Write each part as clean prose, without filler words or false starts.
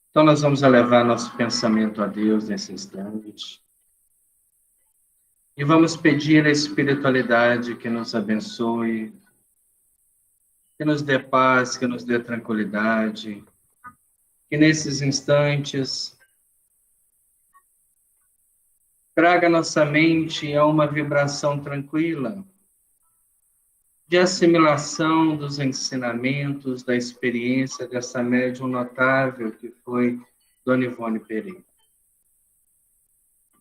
Então, nós vamos elevar nosso pensamento a Deus nesse instante. E vamos pedir à espiritualidade que nos abençoe, que nos dê paz, que nos dê tranquilidade, que nesses instantes traga nossa mente a uma vibração tranquila, de assimilação dos ensinamentos, da experiência dessa médium notável que foi Dona Ivone Pereira.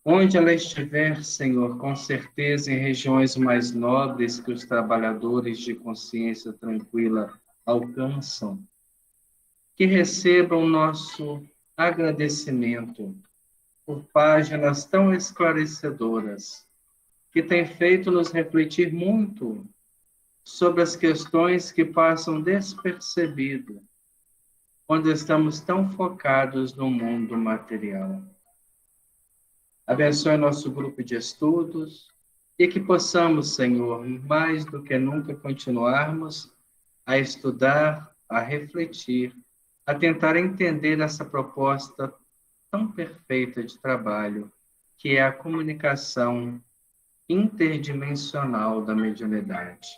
Onde ela estiver, Senhor, com certeza em regiões mais nobres que os trabalhadores de consciência tranquila alcançam, que recebam nosso agradecimento por páginas tão esclarecedoras, que têm feito nos refletir muito sobre as questões que passam despercebido quando estamos tão focados no mundo material. Abençoe nosso grupo de estudos e que possamos, Senhor, mais do que nunca continuarmos a estudar, a refletir, a tentar entender essa proposta tão perfeita de trabalho, que é a comunicação interdimensional da mediunidade.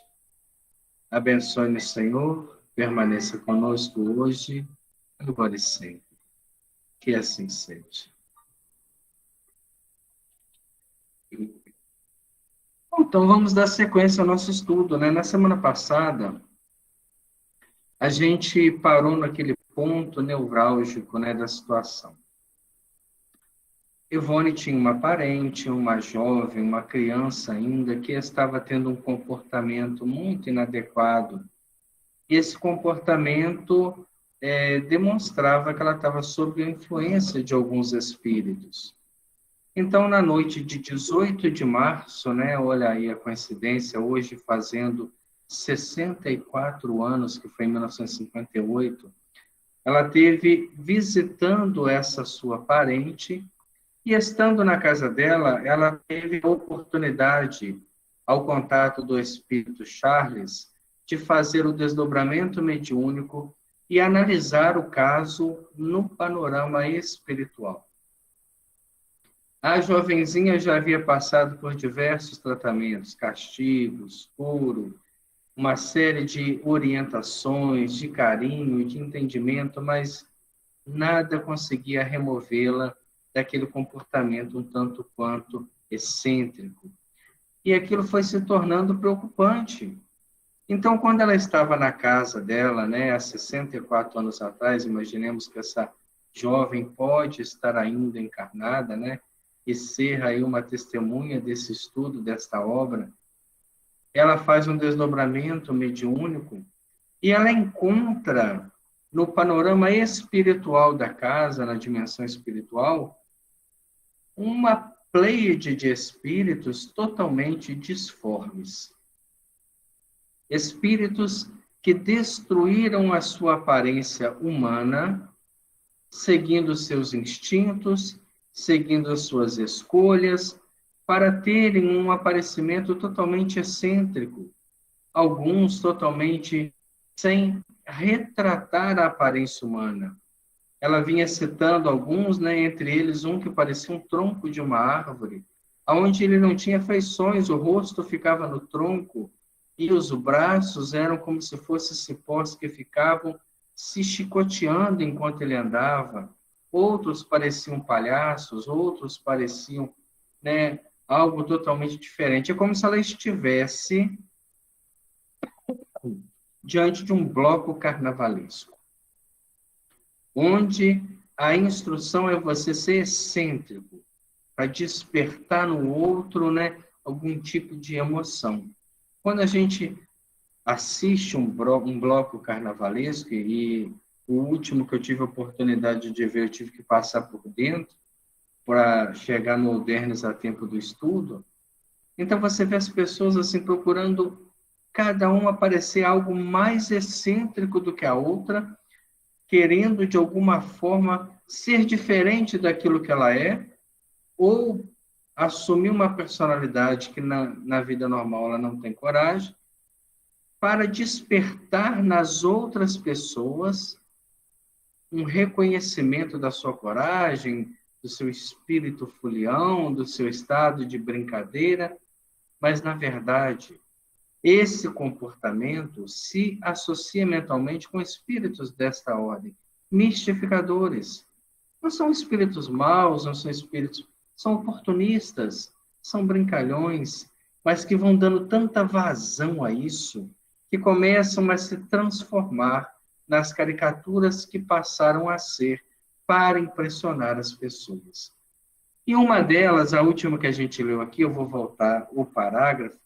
Abençoe-nos, Senhor, permaneça conosco hoje, agora e sempre. Que assim seja. Então, vamos dar sequência ao nosso estudo, né? Na semana passada, a gente parou naquele ponto nevrálgico, né, da situação. Ivone tinha uma parente, uma jovem, uma criança ainda, que estava tendo um comportamento muito inadequado. E esse comportamento demonstrava que ela estava sob a influência de alguns espíritos. Então, na noite de 18 de março, né, olha aí a coincidência, hoje fazendo 64 anos, que foi em 1958, ela teve visitando essa sua parente e, estando na casa dela, ela teve a oportunidade, ao contato do espírito Charles, de fazer o desdobramento mediúnico e analisar o caso no panorama espiritual. A jovenzinha já havia passado por diversos tratamentos, castigos, curo, uma série de orientações, de carinho, de entendimento, mas nada conseguia removê-la daquele comportamento um tanto quanto excêntrico. E aquilo foi se tornando preocupante. Então, quando ela estava na casa dela, né, há 64 anos atrás, imaginemos que essa jovem pode estar ainda encarnada, né, e ser aí uma testemunha desse estudo, desta obra, ela faz um desdobramento mediúnico e ela encontra no panorama espiritual da casa, na dimensão espiritual, uma pleiade de espíritos totalmente disformes. Espíritos que destruíram a sua aparência humana, seguindo seus instintos, seguindo as suas escolhas, para terem um aparecimento totalmente excêntrico, alguns totalmente sem retratar a aparência humana. Ela vinha citando alguns, né, entre eles um que parecia um tronco de uma árvore, onde ele não tinha feições, o rosto ficava no tronco e os braços eram como se fossem cipós que ficavam se chicoteando enquanto ele andava. Outros pareciam palhaços, outros pareciam, né, algo totalmente diferente. É como se ela estivesse diante de um bloco carnavalesco, onde a instrução é você ser excêntrico, para despertar no outro, né, algum tipo de emoção. Quando a gente assiste um bloco carnavalesco, e o último que eu tive a oportunidade de ver, eu tive que passar por dentro, para chegar no Modernos a tempo do estudo, então você vê as pessoas assim procurando cada um aparecer algo mais excêntrico do que a outra, querendo de alguma forma ser diferente daquilo que ela é, ou assumir uma personalidade que na vida normal ela não tem coragem, para despertar nas outras pessoas um reconhecimento da sua coragem, do seu espírito folião, do seu estado de brincadeira, mas, na verdade, esse comportamento se associa mentalmente com espíritos desta ordem, mistificadores. Não são espíritos maus, não são espíritos, são oportunistas, são brincalhões, mas que vão dando tanta vazão a isso, que começam a se transformar nas caricaturas que passaram a ser para impressionar as pessoas. E uma delas, a última que a gente leu aqui, eu vou voltar o parágrafo,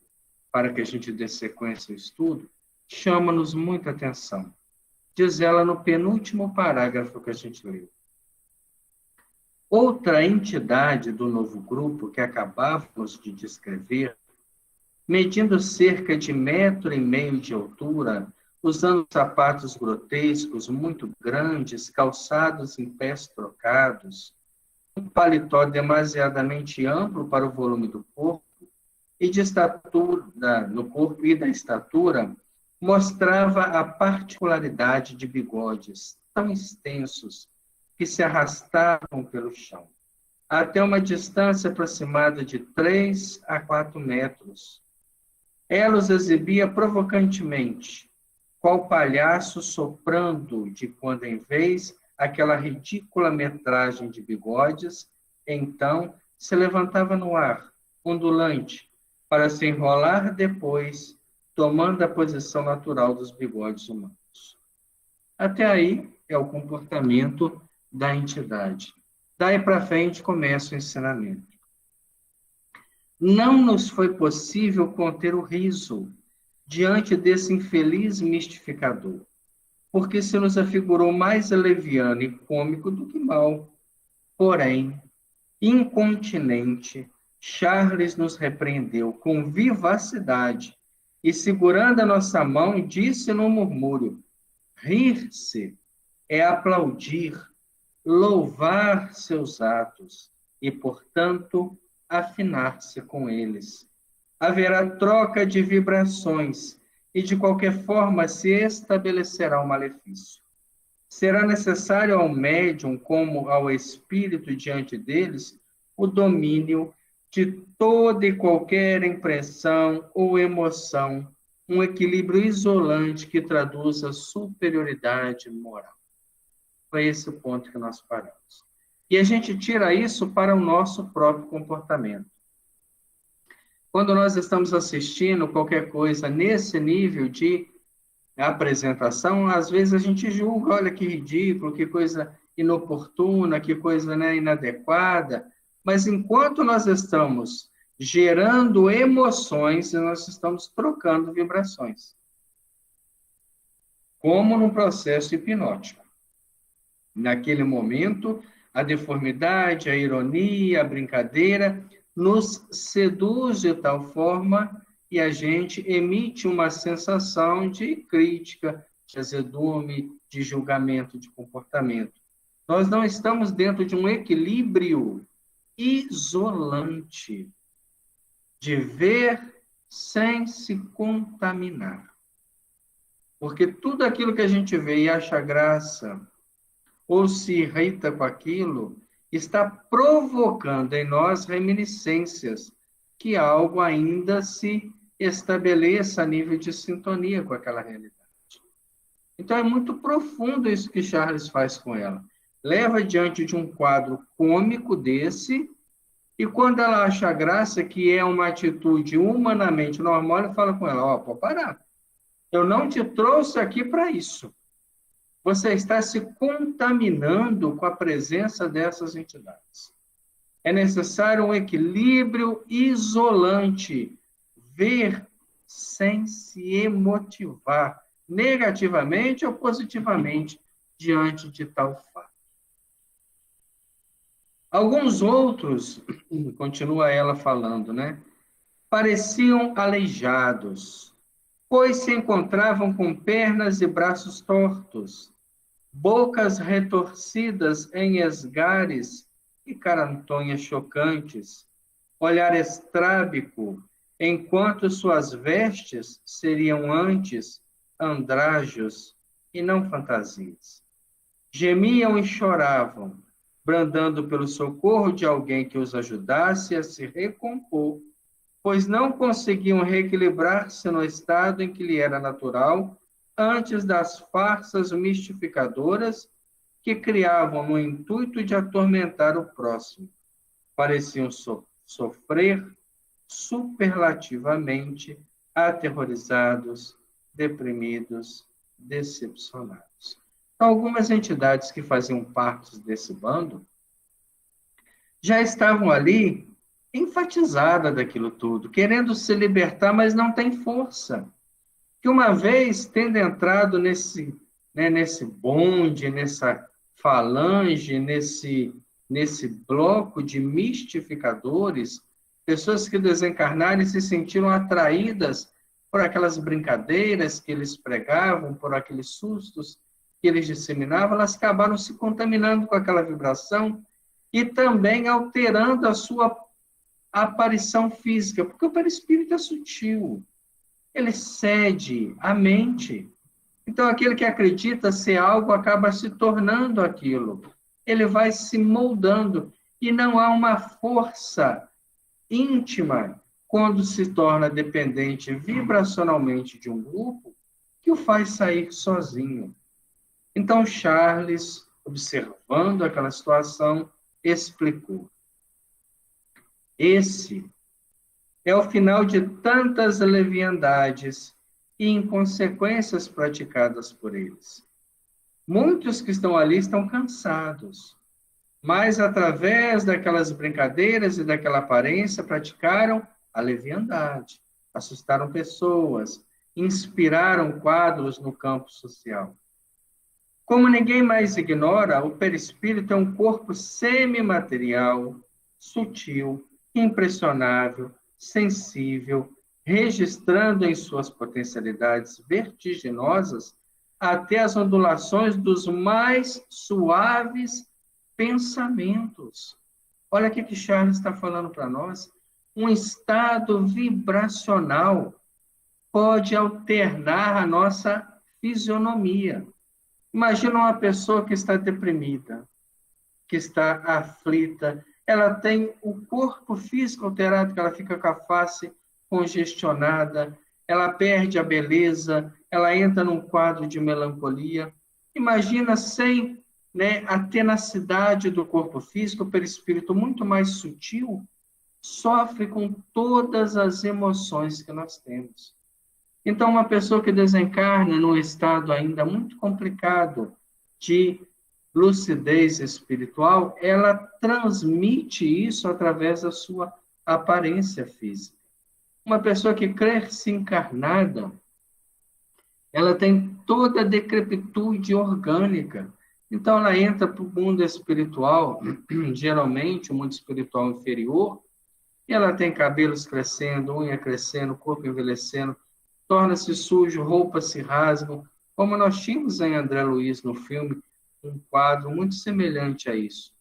para que a gente dê sequência ao estudo, chama-nos muita atenção. Diz ela no penúltimo parágrafo que a gente leu. Outra entidade do novo grupo que acabávamos de descrever, medindo cerca de 1,5 metro de altura, usando sapatos grotescos muito grandes, calçados em pés trocados, um paletó demasiadamente amplo para o volume do corpo, e de estatura, no corpo e da estatura, mostrava a particularidade de bigodes tão extensos que se arrastavam pelo chão, até uma distância aproximada de 3 a 4 metros. Ela os exibia provocantemente, qual palhaço soprando de quando em vez aquela ridícula metragem de bigodes, então se levantava no ar, ondulante, para se enrolar depois, tomando a posição natural dos bigodes humanos. Até aí é o comportamento da entidade. Daí para frente começa o ensinamento. Não nos foi possível conter o riso diante desse infeliz mistificador, porque se nos afigurou mais leviano e cômico do que mal. Porém, incontinente, Charles nos repreendeu com vivacidade e, segurando a nossa mão, disse num murmúrio: rir-se é aplaudir, louvar seus atos e, portanto, afinar-se com eles. Haverá troca de vibrações e, de qualquer forma, se estabelecerá o malefício. Será necessário ao médium, como ao espírito diante deles, o domínio de toda e qualquer impressão ou emoção, um equilíbrio isolante que traduza superioridade moral. Foi esse o ponto que nós paramos. E a gente tira isso para o nosso próprio comportamento. Quando nós estamos assistindo qualquer coisa nesse nível de apresentação, às vezes a gente julga, olha que ridículo, que coisa inoportuna, que coisa, né, inadequada. Mas enquanto nós estamos gerando emoções, nós estamos trocando vibrações. Como num processo hipnótico. Naquele momento, a deformidade, a ironia, a brincadeira nos seduz de tal forma e a gente emite uma sensação de crítica, de azedume, de julgamento, de comportamento. Nós não estamos dentro de um equilíbrio isolante, de ver sem se contaminar. Porque tudo aquilo que a gente vê e acha graça, ou se irrita com aquilo, está provocando em nós reminiscências, que algo ainda se estabeleça a nível de sintonia com aquela realidade. Então é muito profundo isso que Charles faz com ela. Leva diante de um quadro cômico desse, e quando ela acha graça, que é uma atitude humanamente normal, ele fala com ela, ó, pode parar. Eu não te trouxe aqui para isso. Você está se contaminando com a presença dessas entidades. É necessário um equilíbrio isolante, ver sem se emotivar, negativamente ou positivamente, diante de tal fato. Alguns outros, continua ela falando, né? Pareciam aleijados, pois se encontravam com pernas e braços tortos, bocas retorcidas em esgares e carantonhas chocantes, olhar estrábico, enquanto suas vestes seriam antes andrágios e não fantasias. Gemiam e choravam, bradando pelo socorro de alguém que os ajudasse a se recompor, pois não conseguiam reequilibrar-se no estado em que lhe era natural, antes das farsas mistificadoras que criavam no intuito de atormentar o próximo. Pareciam sofrer superlativamente, aterrorizados, deprimidos, decepcionados. Então, algumas entidades que faziam parte desse bando já estavam ali enfatizadas daquilo tudo, querendo se libertar, mas não tem força. Que uma vez tendo entrado nesse bonde, nessa falange, nesse bloco de mistificadores, pessoas que desencarnaram e se sentiram atraídas por aquelas brincadeiras que eles pregavam, por aqueles sustos que eles disseminavam, elas acabaram se contaminando com aquela vibração e também alterando a sua aparição física, porque o perispírito é sutil, ele cede à mente. Então, aquele que acredita ser algo acaba se tornando aquilo. Ele vai se moldando e não há uma força íntima quando se torna dependente vibracionalmente de um grupo que o faz sair sozinho. Então, Charles, observando aquela situação, explicou: esse é o final de tantas leviandades e inconsequências praticadas por eles. Muitos que estão ali estão cansados, mas através daquelas brincadeiras e daquela aparência praticaram a leviandade, assustaram pessoas, inspiraram quadros no campo social. Como ninguém mais ignora, o perispírito é um corpo semimaterial, sutil, impressionável, sensível, registrando em suas potencialidades vertiginosas até as ondulações dos mais suaves pensamentos. Olha o que Charles está falando para nós. Um estado vibracional pode alternar a nossa fisionomia. Imagina uma pessoa que está deprimida, que está aflita, ela tem o corpo físico alterado, que ela fica com a face congestionada, ela perde a beleza, ela entra num quadro de melancolia. Imagina sem a tenacidade do corpo físico, o perispírito muito mais sutil, sofre com todas as emoções que nós temos. Então, uma pessoa que desencarna num estado ainda muito complicado de lucidez espiritual, ela transmite isso através da sua aparência física. Uma pessoa que cresce encarnada, ela tem toda a decrepitude orgânica. Então, ela entra para o mundo espiritual, geralmente o mundo espiritual inferior, e ela tem cabelos crescendo, unha crescendo, corpo envelhecendo, torna-se sujo, roupas se rasgam, como nós tínhamos em André Luiz no filme, um quadro muito semelhante a isso.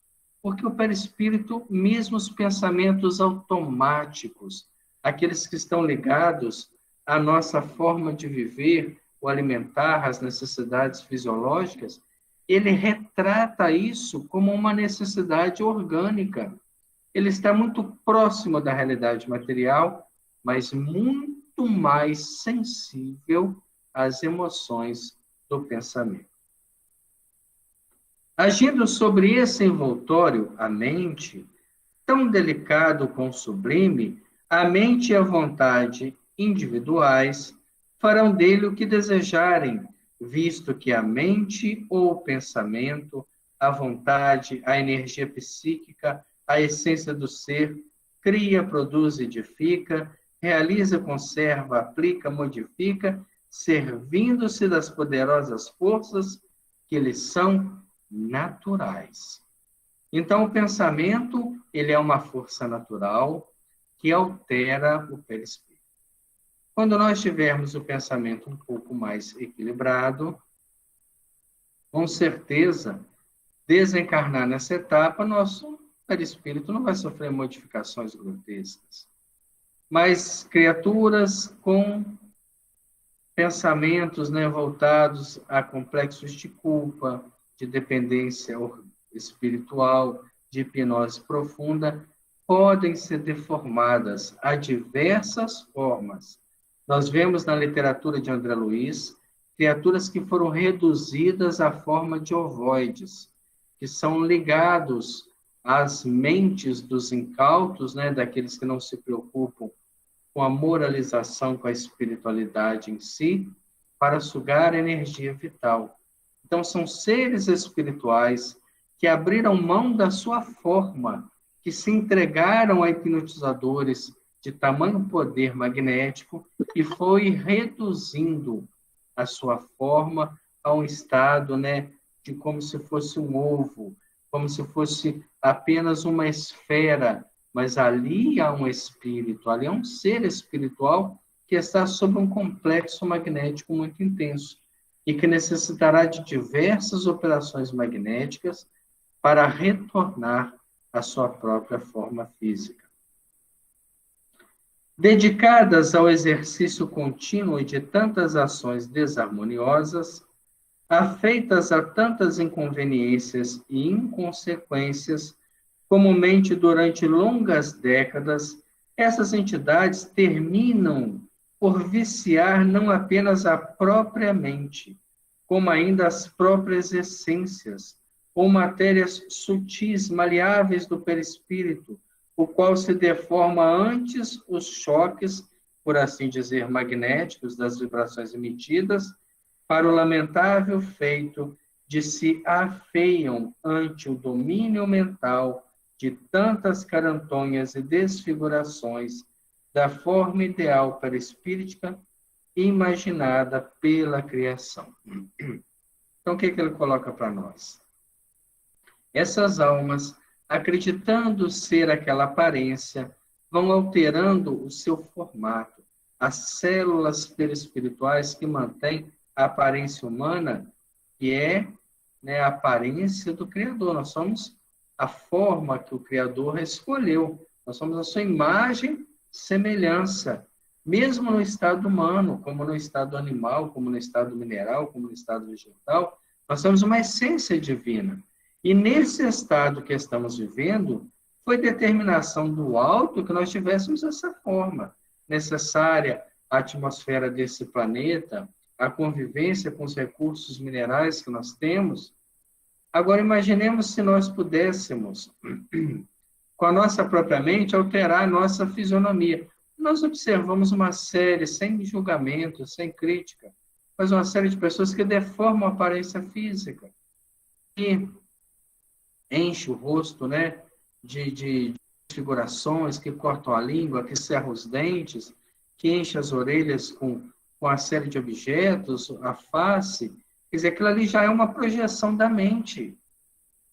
Porque o perispírito, mesmo os pensamentos automáticos, aqueles que estão ligados à nossa forma de viver, o alimentar, as necessidades fisiológicas, ele retrata isso como uma necessidade orgânica. Ele está muito próximo da realidade material, mas muito mais sensível às emoções do pensamento. Agindo sobre esse envoltório, a mente, tão delicado com o sublime, a mente e a vontade individuais farão dele o que desejarem, visto que a mente ou o pensamento, a vontade, a energia psíquica, a essência do ser, cria, produz, edifica, realiza, conserva, aplica, modifica, servindo-se das poderosas forças que lhes são naturais. Então, o pensamento, ele é uma força natural que altera o perispírito. Quando nós tivermos o pensamento um pouco mais equilibrado, com certeza, desencarnar nessa etapa, nosso perispírito não vai sofrer modificações grotescas. Mas criaturas com pensamentos voltados a complexos de culpa, de dependência espiritual, de hipnose profunda, podem ser deformadas a diversas formas. Nós vemos na literatura de André Luiz criaturas que foram reduzidas à forma de ovoides, que são ligados às mentes dos incautos, né, daqueles que não se preocupam com a moralização, com a espiritualidade em si, para sugar a energia vital. Então, são seres espirituais que abriram mão da sua forma, que se entregaram a hipnotizadores de tamanho poder magnético e foi reduzindo a sua forma a um estado, né, de como se fosse um ovo, como se fosse apenas uma esfera, mas ali há um espírito, ali há um ser espiritual que está sob um complexo magnético muito intenso e que necessitará de diversas operações magnéticas para retornar à sua própria forma física. Dedicadas ao exercício contínuo de tantas ações desarmoniosas, afeitas a tantas inconveniências e inconsequências, comumente durante longas décadas, essas entidades terminam por viciar não apenas a própria mente, como ainda as próprias essências, ou matérias sutis, maleáveis do perispírito, o qual se deforma antes os choques, por assim dizer, magnéticos das vibrações emitidas, para o lamentável feito de se afeiam ante o domínio mental de tantas carantonhas e desfigurações da forma ideal perispíritica imaginada pela criação. Então, o que ele coloca para nós? Essas almas, acreditando ser aquela aparência, vão alterando o seu formato. As células perispirituais que mantêm a aparência humana, que é, né, a aparência do Criador. Nós somos a forma que o Criador escolheu. Nós somos a sua imagem, semelhança. Mesmo no estado humano, como no estado animal, como no estado mineral, como no estado vegetal, nós temos uma essência divina. E nesse estado que estamos vivendo, foi determinação do alto que nós tivéssemos essa forma necessária à atmosfera desse planeta, a convivência com os recursos minerais que nós temos. Agora, imaginemos se nós pudéssemos, com a nossa própria mente, alterar a nossa fisionomia. Nós observamos uma série, sem julgamento, sem crítica, mas uma série de pessoas que deformam a aparência física, que enche o rosto, né, de figurações, que cortam a língua, que cerram os dentes, que enche as orelhas com a série de objetos, a face. Quer dizer, aquilo ali já é uma projeção da mente.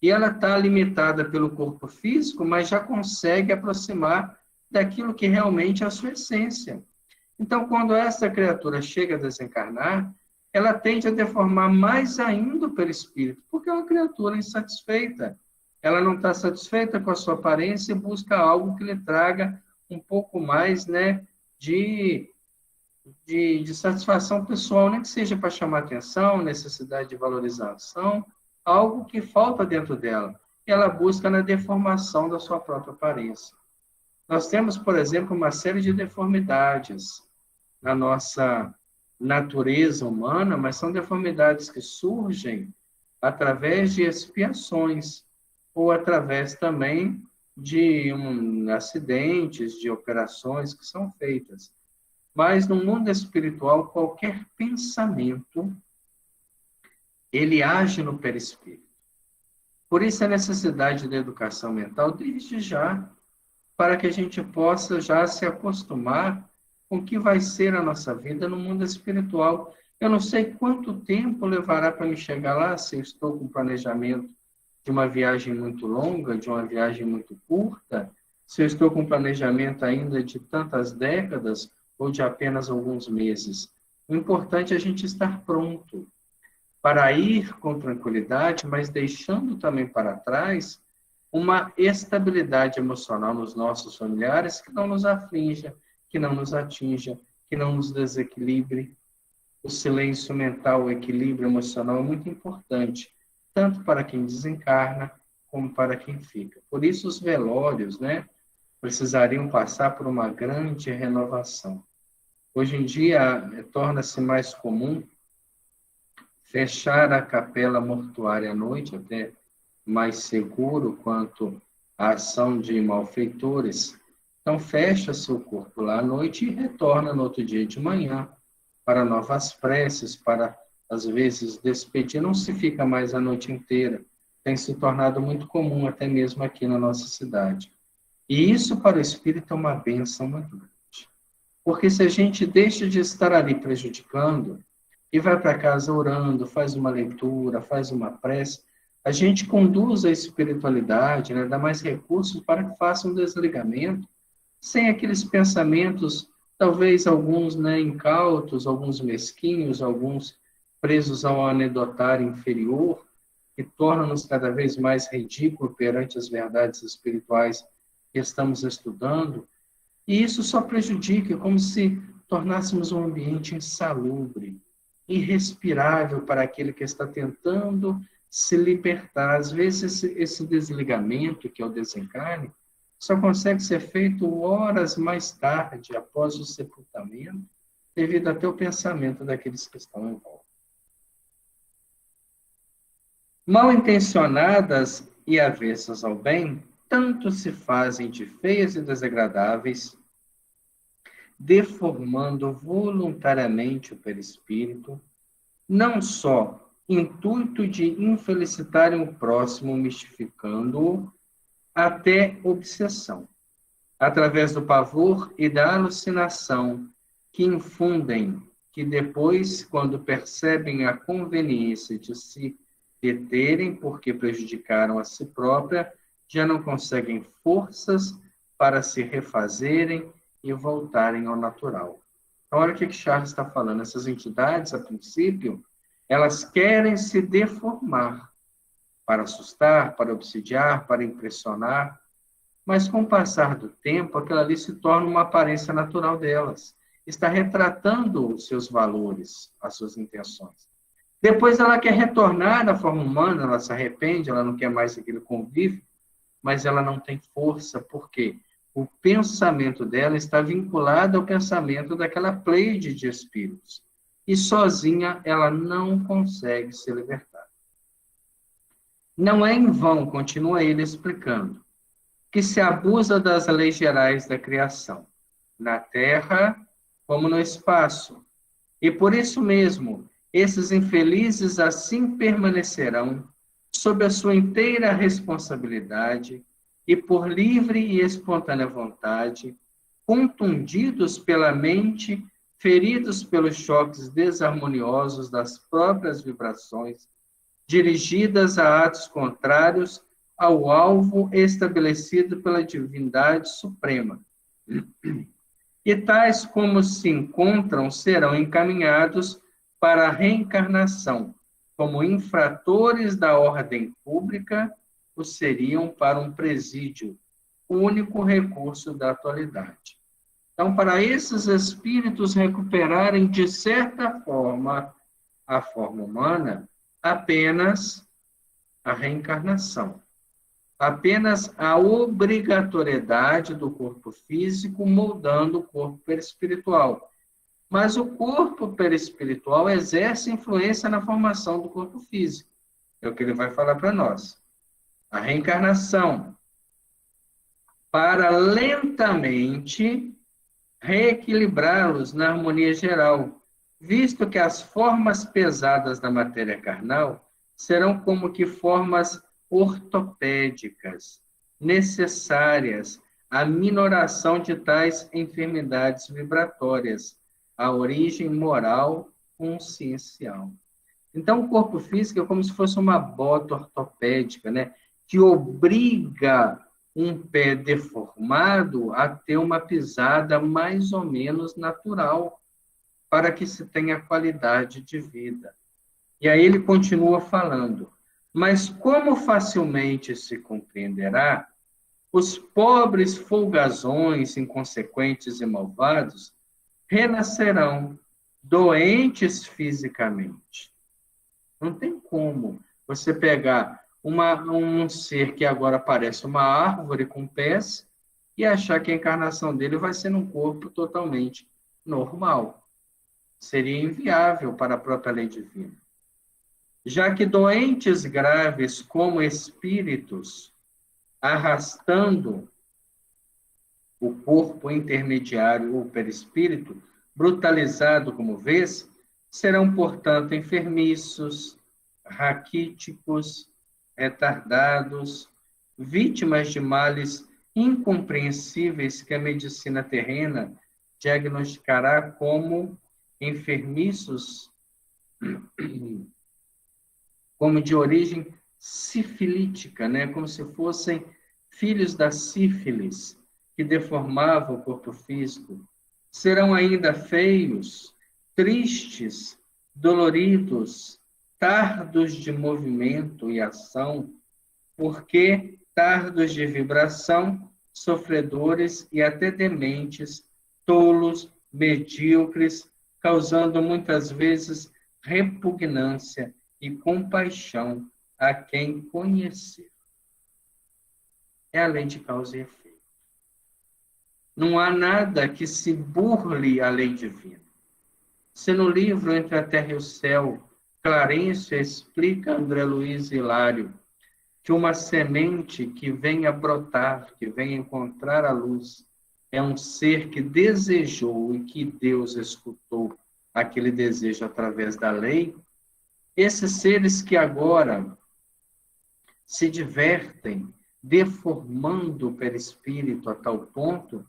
E ela está limitada pelo corpo físico, mas já consegue aproximar daquilo que realmente é a sua essência. Então, quando essa criatura chega a desencarnar, ela tende a deformar mais ainda o perispírito, porque é uma criatura insatisfeita. Ela não está satisfeita com a sua aparência e busca algo que lhe traga um pouco mais, né, de satisfação pessoal, nem que seja para chamar atenção, necessidade de valorização, algo que falta dentro dela. Ela busca na deformação da sua própria aparência. Nós temos, por exemplo, uma série de deformidades na nossa natureza humana, mas são deformidades que surgem através de expiações, ou através também de acidentes, de operações que são feitas. Mas no mundo espiritual, qualquer pensamento, ele age no perispírito. Por isso a necessidade da educação mental desde já, para que a gente possa já se acostumar com o que vai ser a nossa vida no mundo espiritual. Eu não sei quanto tempo levará para me chegar lá, se eu estou com planejamento de uma viagem muito longa, de uma viagem muito curta, se eu estou com planejamento ainda de tantas décadas ou de apenas alguns meses. O importante é a gente estar pronto para ir com tranquilidade, mas deixando também para trás uma estabilidade emocional nos nossos familiares que não nos aflinja, que não nos atinja, que não nos desequilibre. O silêncio mental, o equilíbrio emocional é muito importante tanto para quem desencarna, como para quem fica. Por isso, os velórios, né, precisariam passar por uma grande renovação. Hoje em dia, torna-se mais comum fechar a capela mortuária à noite, até mais seguro quanto à ação de malfeitores. Então, fecha-se o corpo lá à noite e retorna no outro dia de manhã para novas preces, para, às vezes, despedir. Não se fica mais a noite inteira. Tem se tornado muito comum, até mesmo aqui na nossa cidade. E isso, para o espírito, é uma bênção muito grande. Porque se a gente deixa de estar ali prejudicando e vai para casa orando, faz uma leitura, faz uma prece, a gente conduz a espiritualidade, né, dá mais recursos para que faça um desligamento, sem aqueles pensamentos, talvez alguns, né, incautos, alguns mesquinhos, alguns presos ao anedotário inferior, que tornam-nos cada vez mais ridículos perante as verdades espirituais que estamos estudando. E isso só prejudica, como se tornássemos um ambiente insalubre, irrespirável para aquele que está tentando se libertar. Às vezes, esse desligamento, que é o desencarne, só consegue ser feito horas mais tarde, após o sepultamento, devido até ao pensamento daqueles que estão em volta. Mal intencionadas e avessas ao bem, tanto se fazem de feias e desagradáveis, deformando voluntariamente o perispírito, não só intuito de infelicitarem o próximo, mistificando-o, até obsessão, através do pavor e da alucinação que infundem, que depois, quando percebem a conveniência de se deterem porque prejudicaram a si própria, já não conseguem forças para se refazerem e voltarem ao natural. Então, olha o que Charles está falando. Essas entidades, a princípio, elas querem se deformar para assustar, para obsidiar, para impressionar, mas com o passar do tempo, aquilo ali se torna uma aparência natural delas. Está retratando os seus valores, as suas intenções. Depois ela quer retornar à forma humana, ela se arrepende, ela não quer mais aquele convívio, mas ela não tem força, por quê? O pensamento dela está vinculado ao pensamento daquela pleiade de espíritos. E sozinha ela não consegue se libertar. Não é em vão, continua ele explicando, que se abusa das leis gerais da criação, na terra como no espaço. E por isso mesmo, esses infelizes assim permanecerão sob a sua inteira responsabilidade e por livre e espontânea vontade, contundidos pela mente, feridos pelos choques desarmoniosos das próprias vibrações, dirigidas a atos contrários ao alvo estabelecido pela divindade suprema. E tais como se encontram serão encaminhados para a reencarnação, como infratores da ordem pública, o seriam para um presídio, o único recurso da atualidade. Então, para esses espíritos recuperarem, de certa forma, a forma humana, apenas a reencarnação. Apenas a obrigatoriedade do corpo físico moldando o corpo perispiritual. Mas o corpo perispiritual exerce influência na formação do corpo físico. É o que ele vai falar para nós. A reencarnação, para lentamente reequilibrá-los na harmonia geral, visto que as formas pesadas da matéria carnal serão como que formas ortopédicas, necessárias à minoração de tais enfermidades vibratórias, a origem moral consciencial. Então, o corpo físico é como se fosse uma bota ortopédica, né? Que obriga um pé deformado a ter uma pisada mais ou menos natural, para que se tenha qualidade de vida. E aí ele continua falando, mas como facilmente se compreenderá, os pobres folgazões, inconsequentes e malvados, renascerão doentes fisicamente. Não tem como Você pegar um ser que agora parece uma árvore com pés e achar que a encarnação dele vai ser num corpo totalmente normal. Seria inviável para a própria lei divina. Já que doentes graves como espíritos, arrastando o corpo intermediário ou perispírito, brutalizado como vês, serão, portanto, enfermiços, raquíticos, retardados, vítimas de males incompreensíveis que a medicina terrena diagnosticará como enfermiços, como de origem sifilítica, né? Como se fossem filhos da sífilis, que deformava o corpo físico. Serão ainda feios, tristes, doloridos, tardos de movimento e ação, porque tardos de vibração, sofredores e até dementes, tolos, medíocres, causando muitas vezes repugnância e compaixão a quem conhecer. É a lei de causa e efeito. Não há nada que se burle a lei divina. Se no livro Entre a Terra e o Céu, Clarencio explica a André Luiz Hilário que uma semente que vem a brotar, que vem a encontrar a luz, é um ser que desejou e que Deus escutou aquele desejo através da lei. Esses seres que agora se divertem, deformando o perispírito a tal ponto,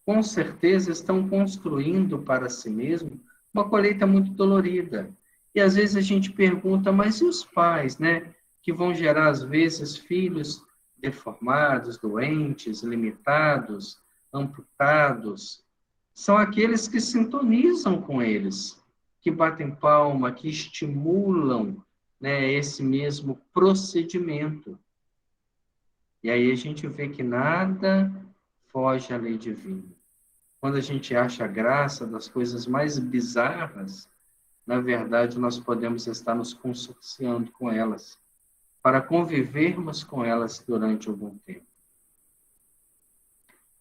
com certeza estão construindo para si mesmo uma colheita muito dolorida. E às vezes a gente pergunta, mas e os pais, né? Que vão gerar, às vezes, filhos deformados, doentes, limitados, amputados. São aqueles que sintonizam com eles, que batem palma, que estimulam, né, esse mesmo procedimento. E aí a gente vê que nada foge à lei divina. Quando a gente acha a graça das coisas mais bizarras, na verdade, nós podemos estar nos consorciando com elas, para convivermos com elas durante algum tempo.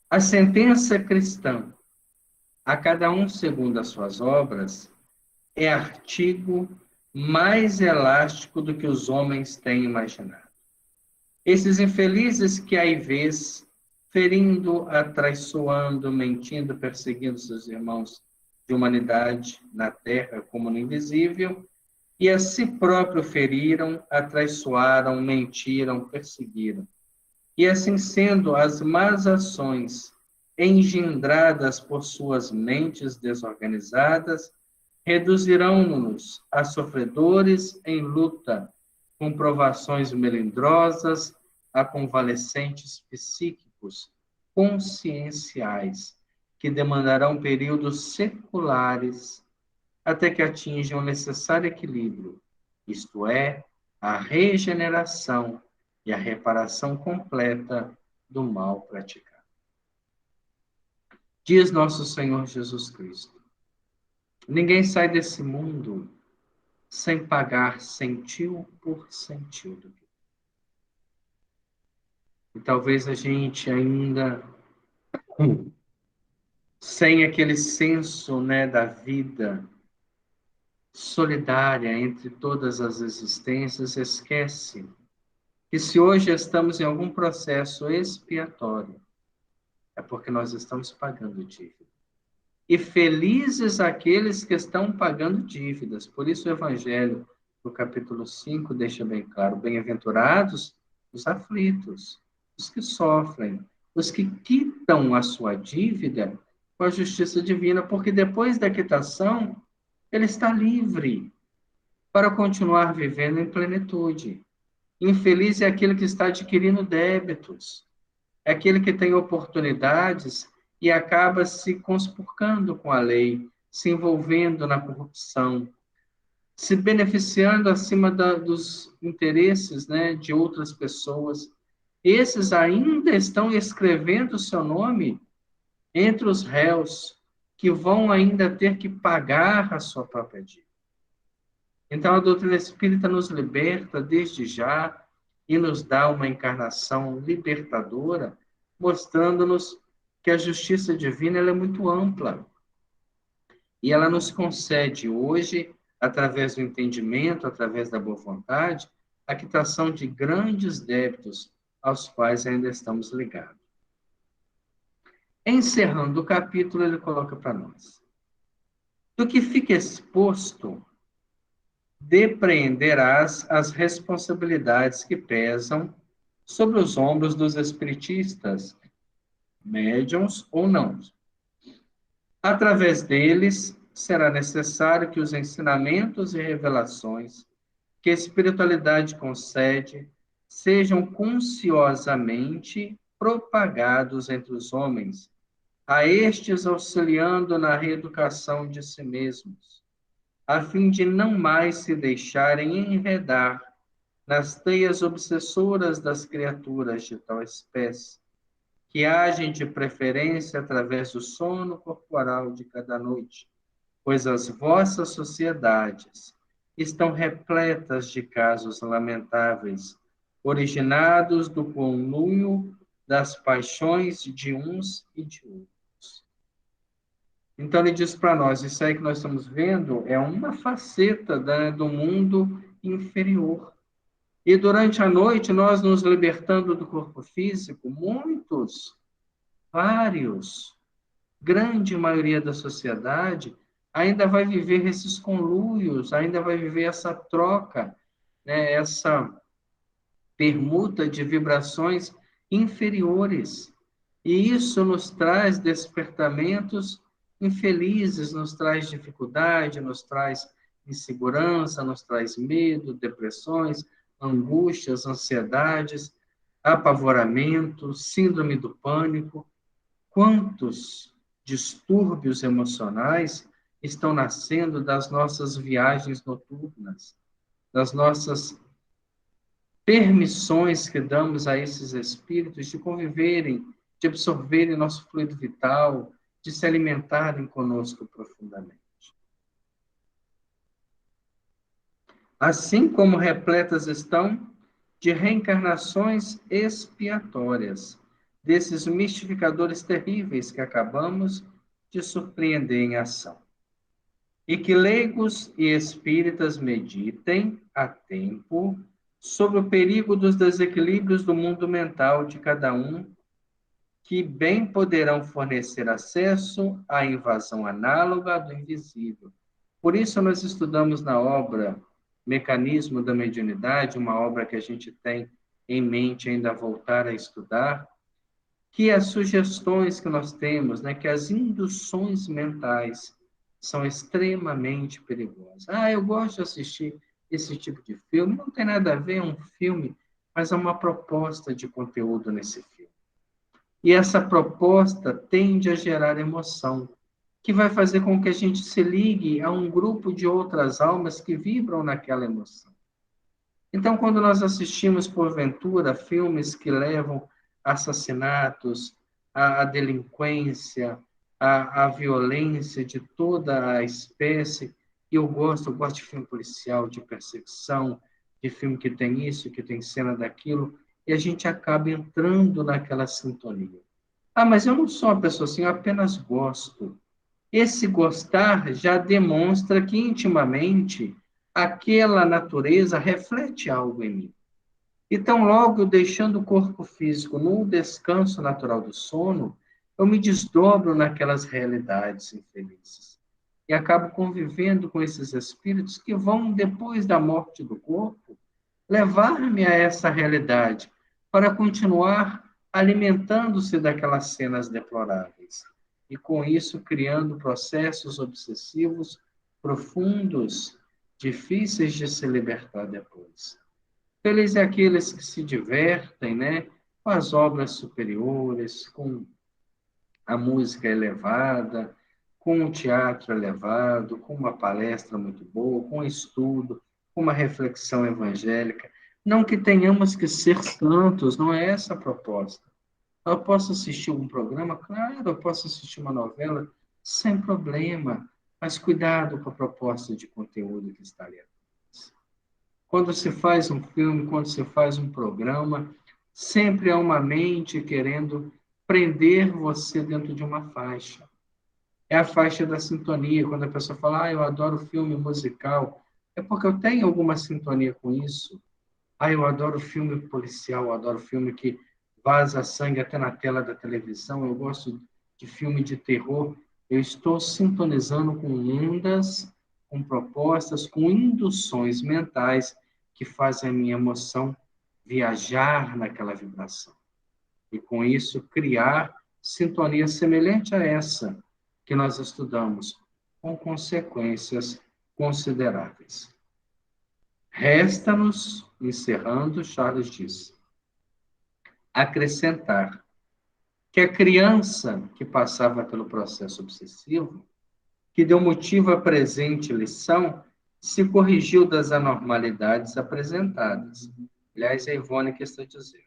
A sentença cristã, a cada um segundo as suas obras, é artigo mais elástico do que os homens têm imaginado. Esses infelizes que aí vês, ferindo, atraiçoando, mentindo, perseguindo seus irmãos de humanidade na terra como no invisível, e a si próprio feriram, atraiçoaram, mentiram, perseguiram. E assim sendo, as más ações engendradas por suas mentes desorganizadas reduzirão-nos a sofredores em luta, com provações melindrosas, a convalescentes psíquicos, conscienciais, que demandarão períodos seculares até que atinjam o necessário equilíbrio, isto é, a regeneração e a reparação completa do mal praticado. Diz nosso Senhor Jesus Cristo: ninguém sai desse mundo sem pagar centil por centil do que. E talvez a gente ainda, sem aquele senso, né, da vida solidária entre todas as existências, esquece que se hoje estamos em algum processo expiatório, é porque nós estamos pagando dívida. E felizes aqueles que estão pagando dívidas. Por isso o Evangelho, no capítulo 5, deixa bem claro: bem-aventurados os aflitos, os que sofrem, os que quitam a sua dívida com a justiça divina, porque depois da quitação, ele está livre para continuar vivendo em plenitude. Infeliz é aquele que está adquirindo débitos, é aquele que tem oportunidades e acaba se conspurcando com a lei, se envolvendo na corrupção, se beneficiando acima dos interesses, né, de outras pessoas. Esses ainda estão escrevendo o seu nome entre os réus, que vão ainda ter que pagar a sua própria dívida. Então, a doutrina espírita nos liberta desde já e nos dá uma encarnação libertadora, mostrando-nos que a justiça divina ela é muito ampla. E ela nos concede hoje, através do entendimento, através da boa vontade, a quitação de grandes débitos aos quais ainda estamos ligados. Encerrando o capítulo, ele coloca para nós: do que fica exposto, depreenderás as responsabilidades que pesam sobre os ombros dos espiritistas, médiuns ou não. Através deles, será necessário que os ensinamentos e revelações que a espiritualidade concede sejam consciosamente propagados entre os homens, a estes auxiliando na reeducação de si mesmos, a fim de não mais se deixarem enredar nas teias obsessoras das criaturas de tal espécie, que agem de preferência através do sono corporal de cada noite, pois as vossas sociedades estão repletas de casos lamentáveis, originados do conluio das paixões de uns e de outros. Então, ele diz para nós, isso aí que nós estamos vendo é uma faceta do mundo inferior. E durante a noite, nós nos libertando do corpo físico, muitos, vários, grande maioria da sociedade ainda vai viver esses conluios, ainda vai viver essa troca, né, essa permuta de vibrações inferiores. E isso nos traz despertamentos infelizes, nos traz dificuldade, nos traz insegurança, nos traz medo, depressões, angústias, ansiedades, apavoramento, síndrome do pânico. Quantos distúrbios emocionais estão nascendo das nossas viagens noturnas, das nossas permissões que damos a esses espíritos de conviverem, de absorverem nosso fluido vital, de se alimentarem conosco profundamente. Assim como repletas estão de reencarnações expiatórias, desses mistificadores terríveis que acabamos de surpreender em ação. E que leigos e espíritas meditem a tempo sobre o perigo dos desequilíbrios do mundo mental de cada um, que bem poderão fornecer acesso à invasão análoga do invisível. Por isso, nós estudamos na obra Mecanismo da Mediunidade, uma obra que a gente tem em mente ainda voltar a estudar, que as sugestões que nós temos, né, que as induções mentais são extremamente perigosas. Eu gosto de assistir esse tipo de filme, não tem nada a ver, é um filme, mas há uma proposta de conteúdo nesse filme. E essa proposta tende a gerar emoção, que vai fazer com que a gente se ligue a um grupo de outras almas que vibram naquela emoção. Então, quando nós assistimos, porventura, filmes que levam a assassinatos, a delinquência, a violência de toda a espécie, e eu gosto de filme policial, de perseguição, de filme que tem isso, que tem cena daquilo, e a gente acaba entrando naquela sintonia. Mas eu não sou uma pessoa assim, eu apenas gosto. Esse gostar já demonstra que intimamente aquela natureza reflete algo em mim. Então, logo deixando o corpo físico no descanso natural do sono, eu me desdobro naquelas realidades infelizes. E acabo convivendo com esses espíritos que vão, depois da morte do corpo, levar-me a essa realidade para continuar alimentando-se daquelas cenas deploráveis. E com isso criando processos obsessivos profundos, difíceis de se libertar depois. Felizes é aqueles que se divertem, né, com as obras superiores, com a música elevada, com o teatro elevado, com uma palestra muito boa, com estudo, com uma reflexão evangélica. Não que tenhamos que ser santos, não é essa a proposta. Eu posso assistir um programa? Claro, eu posso assistir uma novela, sem problema, mas cuidado com a proposta de conteúdo que está ali. Quando se faz um filme, quando se faz um programa, sempre há uma mente querendo prender você dentro de uma faixa. É a faixa da sintonia. Quando a pessoa fala, eu adoro filme musical, é porque eu tenho alguma sintonia com isso. Eu adoro filme policial, eu adoro filme que vaza sangue até na tela da televisão, eu gosto de filme de terror. Eu estou sintonizando com ondas, com propostas, com induções mentais que fazem a minha emoção viajar naquela vibração. E com isso criar sintonia semelhante a essa que nós estudamos, com consequências consideráveis. Resta-nos, encerrando, Charles diz, acrescentar que a criança que passava pelo processo obsessivo, que deu motivo à presente lição, se corrigiu das anormalidades apresentadas. Aliás, é a Ivone que está dizendo.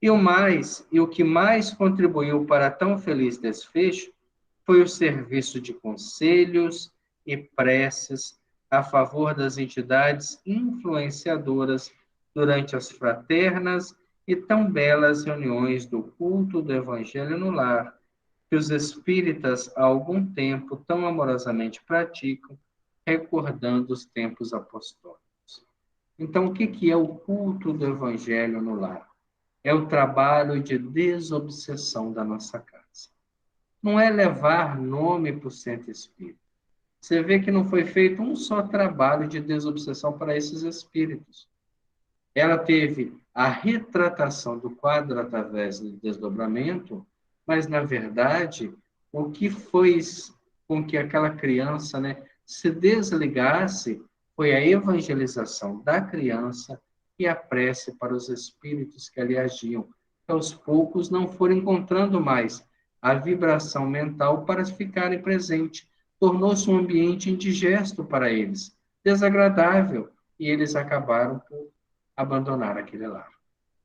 E o que mais contribuiu para tão feliz desfecho foi o serviço de conselhos e preces a favor das entidades influenciadoras durante as fraternas e tão belas reuniões do culto do Evangelho no lar, que os espíritas há algum tempo tão amorosamente praticam, recordando os tempos apostólicos. Então, o que é o culto do Evangelho no lar? É o trabalho de desobsessão da nossa casa. Não é levar nome para o centro espírita. Você vê que não foi feito um só trabalho de desobsessão para esses espíritos. Ela teve a retratação do quadro através do desdobramento, mas, na verdade, o que fez com que aquela criança, se desligasse foi a evangelização da criança e a prece para os espíritos que ali agiam, que aos poucos não foram encontrando mais a vibração mental para ficarem presentes. Tornou-se um ambiente indigesto para eles, desagradável, e eles acabaram por abandonar aquele lar.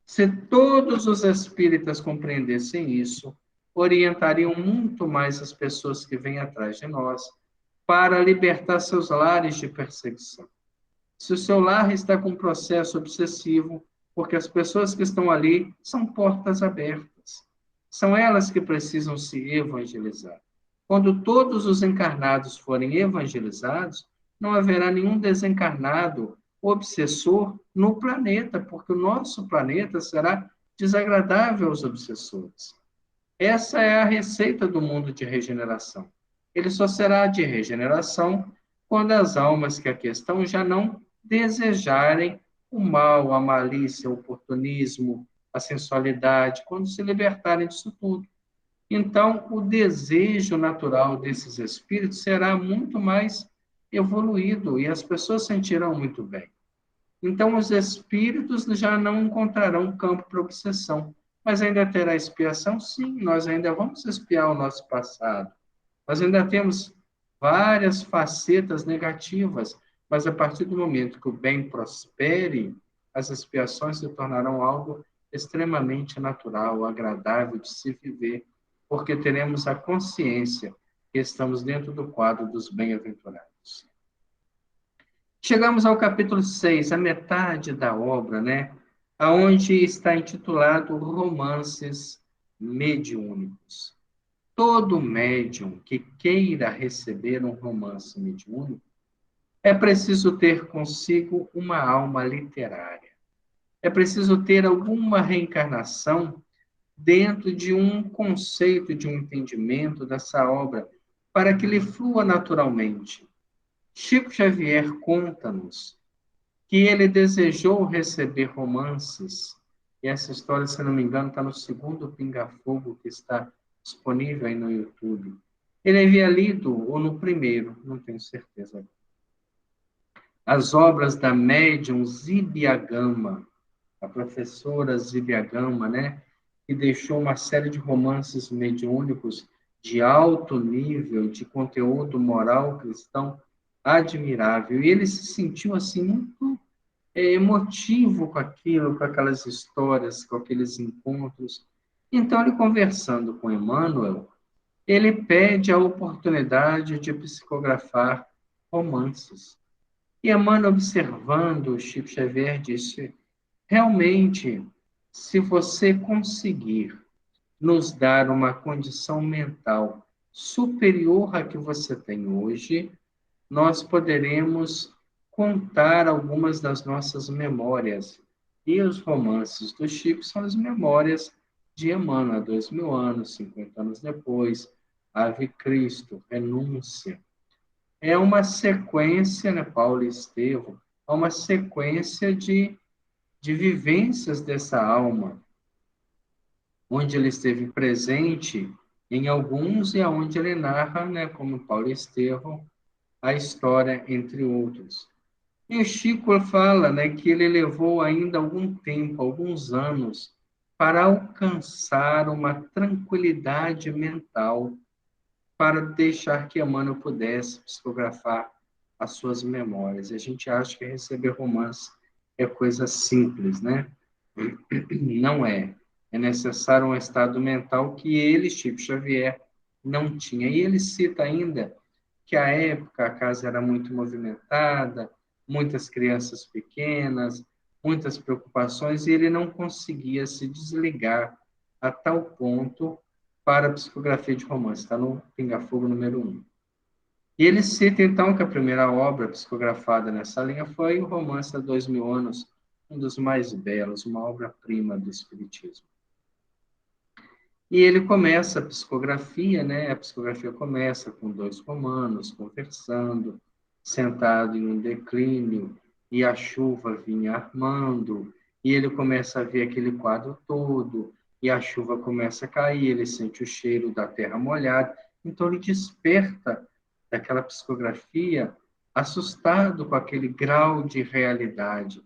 Se todos os espíritas compreendessem isso, orientariam muito mais as pessoas que vêm atrás de nós para libertar seus lares de perseguição. Se o seu lar está com um processo obsessivo, porque as pessoas que estão ali são portas abertas. São elas que precisam se evangelizar. Quando todos os encarnados forem evangelizados, não haverá nenhum desencarnado obsessor no planeta, porque o nosso planeta será desagradável aos obsessores. Essa é a receita do mundo de regeneração. Ele só será de regeneração quando as almas que aqui estão já não desejarem o mal, a malícia, o oportunismo, a sensualidade, quando se libertarem disso tudo. Então, o desejo natural desses espíritos será muito mais evoluído e as pessoas sentirão muito bem. Então, os espíritos já não encontrarão campo para obsessão. Mas ainda terá expiação? Sim, nós ainda vamos expiar o nosso passado. Nós ainda temos várias facetas negativas, mas a partir do momento que o bem prospere, as expiações se tornarão algo extremamente natural, agradável de se viver, porque teremos a consciência que estamos dentro do quadro dos bem-aventurados. Chegamos ao capítulo 6, a metade da obra, aonde está intitulado Romances Mediúnicos. Todo médium que queira receber um romance mediúnico é preciso ter consigo uma alma literária. É preciso ter alguma reencarnação dentro de um conceito, de um entendimento dessa obra, para que lhe flua naturalmente. Chico Xavier conta-nos que ele desejou receber romances, e essa história, se não me engano, está no segundo Pinga Fogo, que está disponível aí no YouTube. Ele havia lido, ou no primeiro, não tenho certeza, as obras da médium Zíbia Gama, a professora Zíbia Gama, que deixou uma série de romances mediúnicos de alto nível, de conteúdo moral cristão admirável. E ele se sentiu assim muito emotivo com aquilo, com aquelas histórias, com aqueles encontros. Então, ele conversando com Emmanuel, ele pede a oportunidade de psicografar romances. E Emmanuel, observando Chico Xavier, disse: realmente, se você conseguir nos dar uma condição mental superior à que você tem hoje, nós poderemos contar algumas das nossas memórias. E os romances do Chico são as memórias de Emmanuel, há 2000 anos, 50 anos depois, Ave Cristo, Renúncia. É uma sequência, né, Paulo e Estevão, é uma sequência de vivências dessa alma, onde ele esteve presente em alguns e aonde ele narra, né, como Paulo e Estevão, a história, entre outros. E o Chico fala, né, que ele levou ainda algum tempo, alguns anos, para alcançar uma tranquilidade mental, para deixar que Emmanuel pudesse psicografar as suas memórias. E a gente acha que receber romance é coisa simples, né? Não é. É necessário um estado mental que ele, Chico Xavier, não tinha. E ele cita ainda que à época a casa era muito movimentada, muitas crianças pequenas, muitas preocupações, e ele não conseguia se desligar a tal ponto para a psicografia de romance. Está no Pinga Fogo número 1. E ele cita, então, que a primeira obra psicografada nessa linha foi o romance há 2000 anos, um dos mais belos, uma obra-prima do Espiritismo. E ele começa a psicografia, né? A psicografia começa com dois romanos conversando, sentado em um declínio, e a chuva vinha armando, e ele começa a ver aquele quadro todo, e a chuva começa a cair, ele sente o cheiro da terra molhada, então ele desperta daquela psicografia assustado com aquele grau de realidade.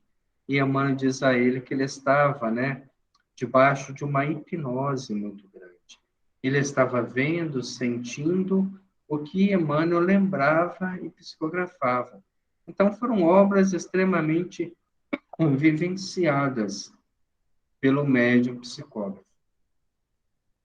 E Emmanuel diz a ele que ele estava, né, debaixo de uma hipnose muito grande. Ele estava vendo, sentindo o que Emmanuel lembrava e psicografava. Então, foram obras extremamente vivenciadas pelo médium psicógrafo.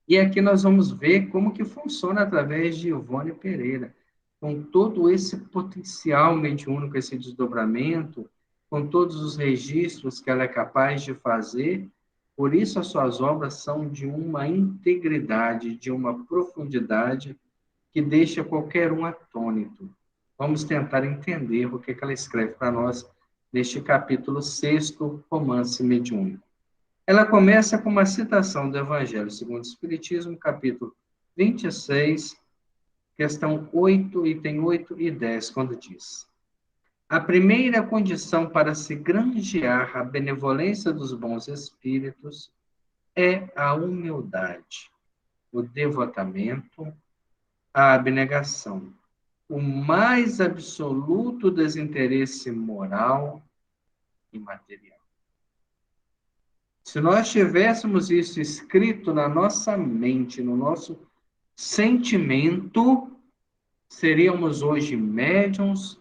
E aqui nós vamos ver como que funciona através de Ivone Pereira, com todo esse potencial mediúnico, esse desdobramento, com todos os registros que ela é capaz de fazer. Por isso as suas obras são de uma integridade, de uma profundidade que deixa qualquer um atônito. Vamos tentar entender o que ela escreve para nós neste capítulo 6º, Romance Mediúnico. Ela começa com uma citação do Evangelho segundo o Espiritismo, capítulo 26, questão 8, item 8 e 10, quando diz: a primeira condição para se granjear a benevolência dos bons espíritos é a humildade, o devotamento, a abnegação, o mais absoluto desinteresse moral e material. Se nós tivéssemos isso escrito na nossa mente, no nosso sentimento, seríamos hoje médiuns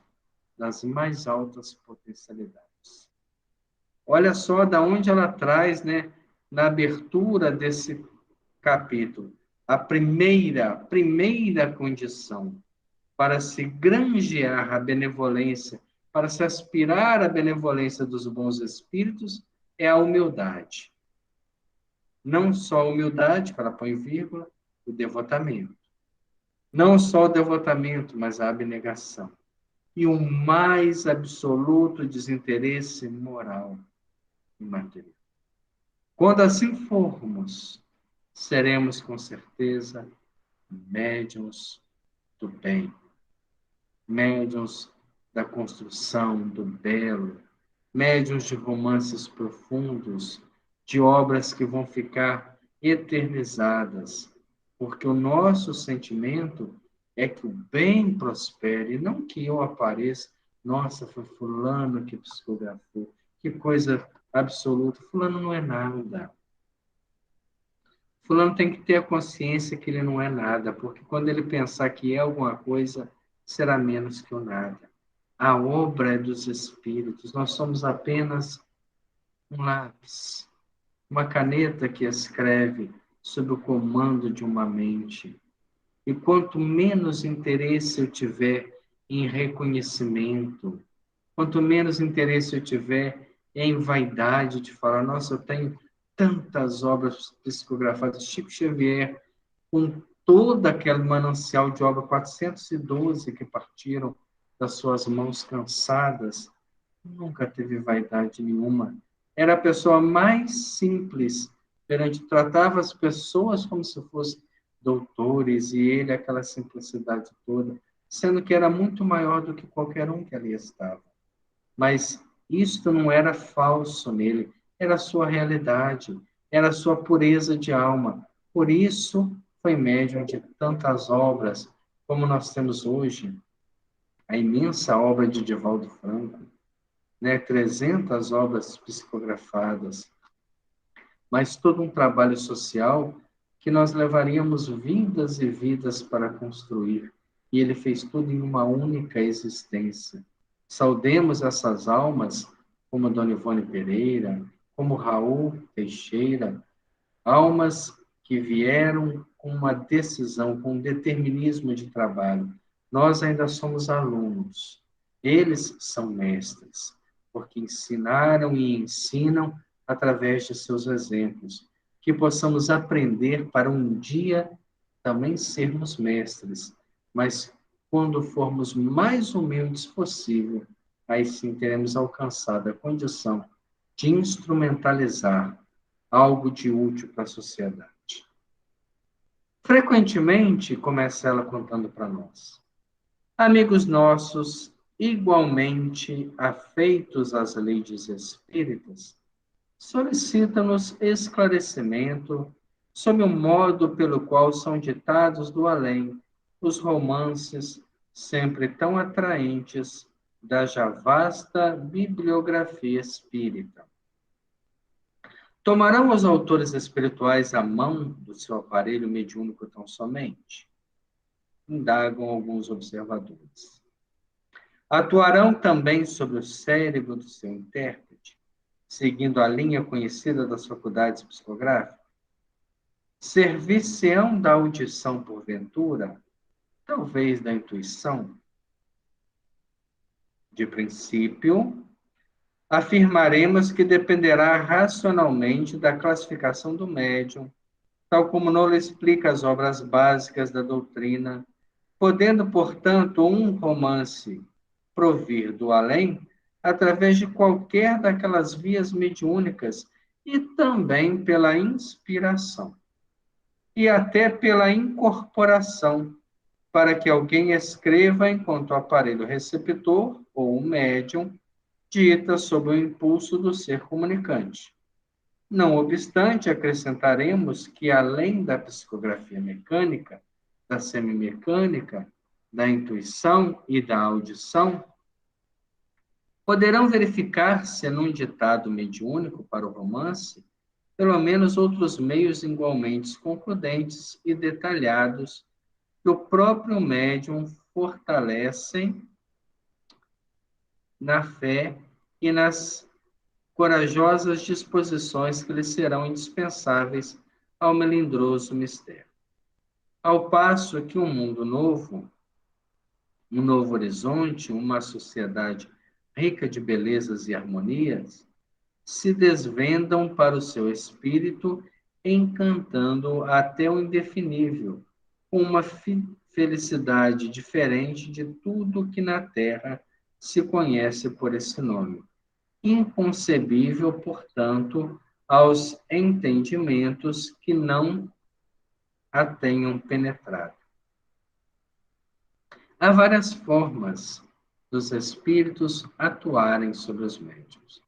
das mais altas potencialidades. Olha só da onde ela traz, né, na abertura desse capítulo, a primeira condição para se granjear a benevolência, para se aspirar à benevolência dos bons espíritos, é a humildade. Não só a humildade, para põe vírgula, o devotamento. Não só o devotamento, mas a abnegação. E o mais absoluto desinteresse moral e material. Quando assim formos, seremos com certeza médiuns do bem, médiuns da construção do belo, médiuns de romances profundos, de obras que vão ficar eternizadas, porque o nosso sentimento é que o bem prospere, não que eu apareça, nossa, foi fulano que psicografou, que coisa absoluta, fulano não é nada. Fulano tem que ter a consciência que ele não é nada, porque quando ele pensar que é alguma coisa, será menos que o nada. A obra é dos espíritos, nós somos apenas um lápis, uma caneta que escreve sob o comando de uma mente. E quanto menos interesse eu tiver em reconhecimento, Quanto menos interesse eu tiver em vaidade de falar, nossa, eu tenho tantas obras psicografadas, Chico Xavier, com toda aquela manancial de obra, 412 que partiram das suas mãos cansadas, nunca teve vaidade nenhuma. Era a pessoa mais simples, tratava as pessoas como se fossem doutores, e ele aquela simplicidade toda, sendo que era muito maior do que qualquer um que ali estava. Mas isto não era falso nele, era a sua realidade, era a sua pureza de alma. Por isso, foi médium de tantas obras, como nós temos hoje, a imensa obra de Divaldo Franco, né? 300 obras psicografadas, mas todo um trabalho social que nós levaríamos vidas e vidas para construir. E ele fez tudo em uma única existência. Saudemos essas almas, como Dona Ivone Pereira, como Raul Teixeira, almas que vieram com uma decisão, com um determinismo de trabalho. Nós ainda somos alunos, eles são mestres, porque ensinaram e ensinam através de seus exemplos, que possamos aprender para um dia também sermos mestres, mas quando formos mais humildes possível, aí sim teremos alcançado a condição de instrumentalizar algo de útil para a sociedade. Frequentemente, começa ela contando para nós, amigos nossos, igualmente afeitos às leis espíritas, solicitam-nos esclarecimento sobre o modo pelo qual são ditados do além os romances, sempre tão atraentes, da já vasta bibliografia espírita. Tomarão os autores espirituais a mão do seu aparelho mediúnico tão somente? Indagam alguns observadores. Atuarão também sobre o cérebro do seu intérprete, seguindo a linha conhecida das faculdades psicográficas? Servir-se-ão da audição porventura? Talvez da intuição? De princípio, afirmaremos que dependerá racionalmente da classificação do médium, tal como Nola explica as obras básicas da doutrina, podendo, portanto, um romance provir do além através de qualquer daquelas vias mediúnicas e também pela inspiração e até pela incorporação, para que alguém escreva enquanto o aparelho receptor ou o médium dita sob o impulso do ser comunicante. Não obstante, acrescentaremos que, além da psicografia mecânica, da semimecânica, da intuição e da audição, poderão verificar-se num ditado mediúnico para o romance, pelo menos outros meios igualmente concludentes e detalhados que o próprio médium fortalecem na fé e nas corajosas disposições que lhe serão indispensáveis ao melindroso mistério. Ao passo que um mundo novo, um novo horizonte, uma sociedade rica de belezas e harmonias, se desvendam para o seu espírito, encantando até o indefinível, com uma felicidade diferente de tudo que na Terra se conhece por esse nome. Inconcebível, portanto, aos entendimentos que não a tenham penetrado. Há várias formas dos espíritos atuarem sobre os médiuns.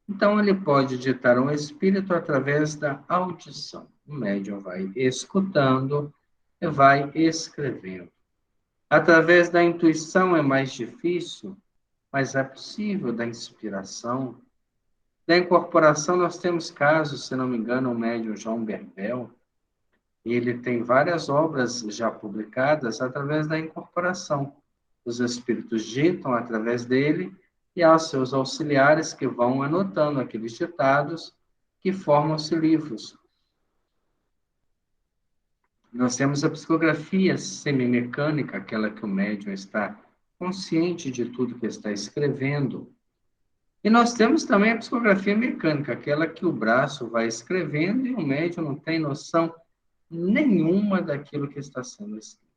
Então, ele pode ditar um espírito através da audição. O médium vai escutando e vai escrevendo. Através da intuição é mais difícil, mas é possível da inspiração. Da incorporação, nós temos casos, se não me engano, o médium João Berbel, ele tem várias obras já publicadas através da incorporação. Os espíritos ditam através dele e aos seus auxiliares que vão anotando aqueles ditados que formam-se livros. Nós temos a psicografia semimecânica, aquela que o médium está consciente de tudo que está escrevendo. E nós temos também a psicografia mecânica, aquela que o braço vai escrevendo e o médium não tem noção nenhuma daquilo que está sendo escrito.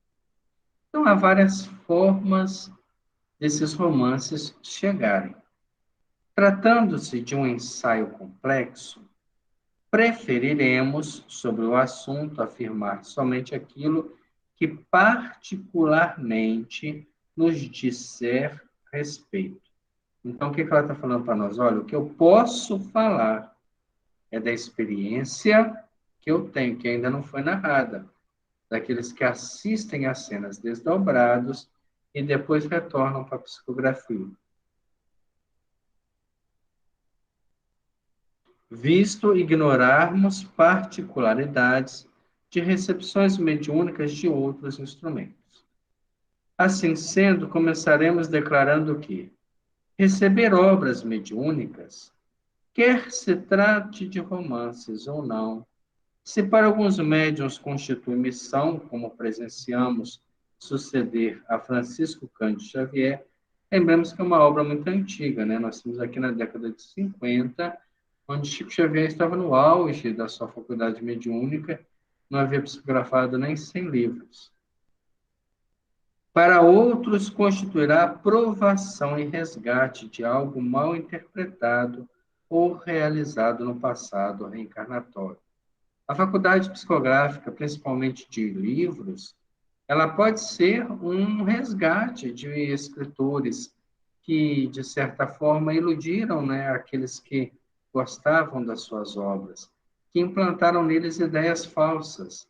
Então, há várias formas desses romances chegarem. Tratando-se de um ensaio complexo, preferiremos, sobre o assunto, afirmar somente aquilo que particularmente nos disser respeito. Então, o que ela está falando para nós? Olha, o que eu posso falar é da experiência que eu tenho, que ainda não foi narrada, daqueles que assistem às cenas desdobrados e depois retornam para a psicografia. Visto ignorarmos particularidades de recepções mediúnicas de outros instrumentos. Assim sendo, começaremos declarando que receber obras mediúnicas, quer se trate de romances ou não, se para alguns médiuns constitui missão, como presenciamos suceder a Francisco Cândido Xavier, lembramos que é uma obra muito antiga, né? Nós estamos aqui na década de 50, onde Chico Xavier estava no auge da sua faculdade mediúnica, não havia psicografado nem 100 livros. Para outros, constituirá provação e resgate de algo mal interpretado ou realizado no passado reencarnatório. A faculdade psicográfica, principalmente de livros, ela pode ser um resgate de escritores que, de certa forma, iludiram, né, aqueles que gostavam das suas obras, que implantaram neles ideias falsas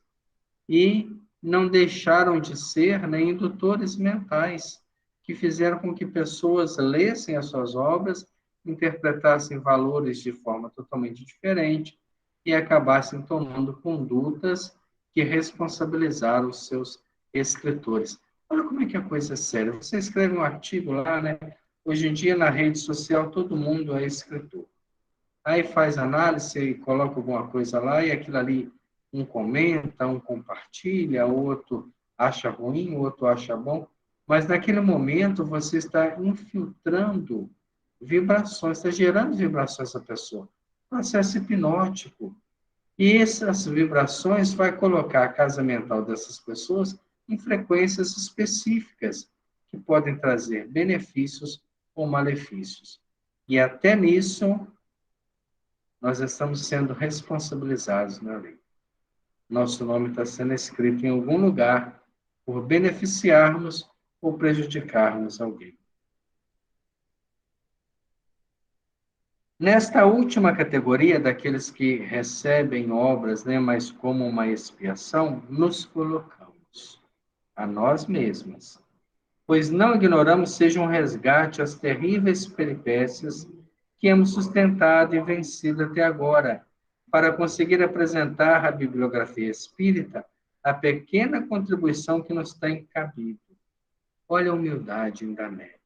e não deixaram de ser, né, indutores mentais, que fizeram com que pessoas lessem as suas obras, interpretassem valores de forma totalmente diferente e acabassem tomando condutas que responsabilizaram os seus escritores. Olha como é que a coisa é séria. Você escreve um artigo lá, né? Hoje em dia, na rede social, todo mundo é escritor. Aí faz análise e coloca alguma coisa lá, e aquilo ali, um comenta, um compartilha, outro acha ruim, outro acha bom. Mas naquele momento você está infiltrando vibrações, está gerando vibrações à pessoa. Processo hipnótico. E essas vibrações vai colocar a casa mental dessas pessoas em frequências específicas, que podem trazer benefícios ou malefícios. E até nisso, nós estamos sendo responsabilizados na lei. Nosso nome está sendo escrito em algum lugar por beneficiarmos ou prejudicarmos alguém. Nesta última categoria, daqueles que recebem obras, né, mas como uma expiação, nos colocamos a nós mesmos, pois não ignoramos seja um resgate às terríveis peripécias que hemos sustentado e vencido até agora, para conseguir apresentar à bibliografia espírita a pequena contribuição que nos tem cabido. Olha a humildade da média.